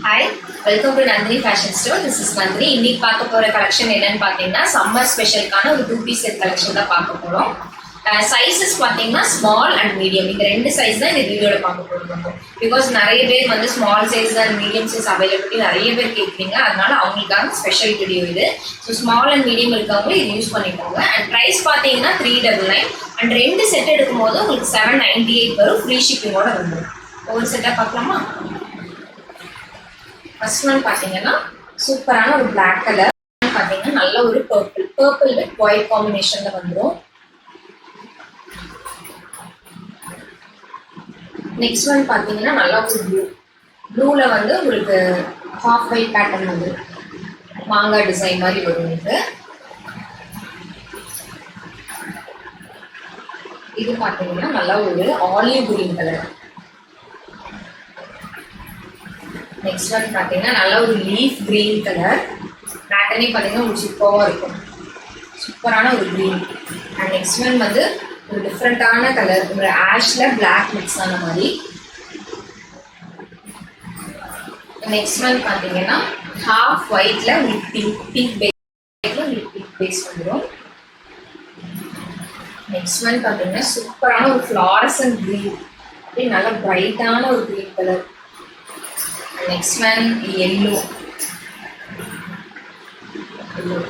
Hi, welcome to Nandini fashion store. This is Nandini. இன்னைக்கு பார்க்க போகிற கலெக்ஷன் என்னன்னு பார்த்தீங்கன்னா சம்மர் ஸ்பெஷலுக்கான ஒரு 2 பீஸ் செட் கலெக்ஷன் தான் பார்க்க போகிறோம். சைஸஸ் பார்த்தீங்கன்னா ஸ்மால் அண்ட் மீடியம், இந்த 2 சைஸ் தான் இந்த வீடியோவில் பார்க்க போகிறோம். பிகாஸ் நிறைய பேர் வந்து small size and medium size availability நிறைய பேர் கேட்குறீங்க, அதனால அவங்களுக்காக ஸ்பெஷல் வீடியோ இது. ஸோ ஸ்மால் அண்ட் மீடியம் இருக்கவங்க இது யூஸ் பண்ணிக்கோங்க. அண்ட் ப்ரைஸ் பார்த்தீங்கன்னா 399 அண்ட் 2 செட் எடுக்கும் போது உங்களுக்கு 798 வரும். ஃப்ரீ ஷிப்பிங்கோட வந்துடும். ஒரு செட்டாக பார்க்கலாமா? ஃபர்ஸ்ட் ஒன் பார்த்தீங்கன்னா சூப்பரான ஒரு பிளாக் கலர், பார்த்தீங்கன்னா நல்ல ஒரு பர்பிள் வித் ஒயிட் காம்பினேஷன்ல வந்துடும். நெக்ஸ்ட் ஒன் பார்த்தீங்கன்னா நல்லா ஒரு ப்ளூல வந்து உங்களுக்கு ஹாஃப் ஒயிட் பேட்டர்ன் வந்து மாங்காய் டிசைன் மாதிரி வரும். இது பார்த்தீங்கன்னா நல்லா ஒரு olive green colour. Next one பார்த்தீங்கன்னா நல்லா ஒரு லீஃப் கிரீன் கலர். பேட்டர்னே பார்த்தீங்கன்னா ஒரு சூப்பராக இருக்கும், சூப்பரான ஒரு கிரீன். அண்ட் நெக்ஸ்ட் ஒன் வந்து ஒரு டிஃப்ரெண்ட்டான கலர், ஒரு ஆஷ்ல பிளாக் மிக்ஸ் ஆன மாதிரி. நெக்ஸ்ட் ஒன் பார்த்தீங்கன்னா ஹாஃப் ஒயிட்ல உங்களுக்கு பிங்க் பேஸ் வந்துடும். நெக்ஸ்ட் ஒன் பார்த்தீங்கன்னா சூப்பரான ஒரு ஃப்ளாரசன்ட் கிரீன், அப்படியே நல்லா பிரைட்டான ஒரு green colour. Next one yellow colour,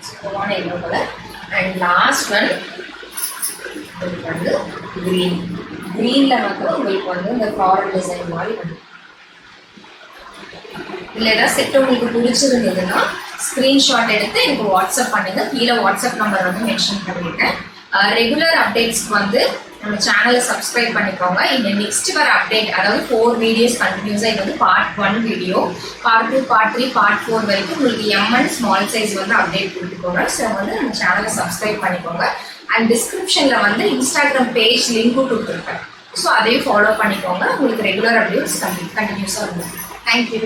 சூப்பரான yellow colour. And last one உங்களுக்கு வந்து கிரீன்ல வந்து உங்களுக்கு வந்து இந்த ஃப்ளாரல் டிசைன் மாதிரி வந்து. இல்லை ஏதாவது செட் உங்களுக்கு பிடிச்சிருந்ததுன்னா ஸ்க்ரீன்ஷாட் எடுத்து எனக்கு வாட்ஸ்அப் பண்ணுங்க. கீழே வாட்ஸ்அப் நம்பர் வந்து மென்ஷன் பண்ணியிருக்கேன். ரெகுலர் அப்டேட்ஸ்க்கு வந்து நம்ம சேனலை சப்ஸ்கிரைப் பண்ணிக்கோங்க. இந்த நெக்ஸ்ட் வர அப்டேட், அதாவது 4 வீடியோஸ் கண்டினியூஸாக, இது வந்து part 1 video, part 2, part 3, part 4 வரைக்கும் உங்களுக்கு எம்என் ஸ்மால் சைஸ் வந்து அப்டேட் கொடுத்துக்கோங்க. ஸோ வந்து நம்ம சேனலை சப்ஸ்கிரைப் பண்ணிக்கோங்க. அண்ட் டிஸ்கிரிப்ஷனில் வந்து இன்ஸ்டாகிராம் பேஜ் லிங்க்கும் கொடுத்துருக்கேன். ஸோ அதையும் ஃபாலோ பண்ணிக்கோங்க. உங்களுக்கு ரெகுலர் அப்டேட்ஸ் கண்டினியூஸாக இருக்கும். தேங்க்யூ.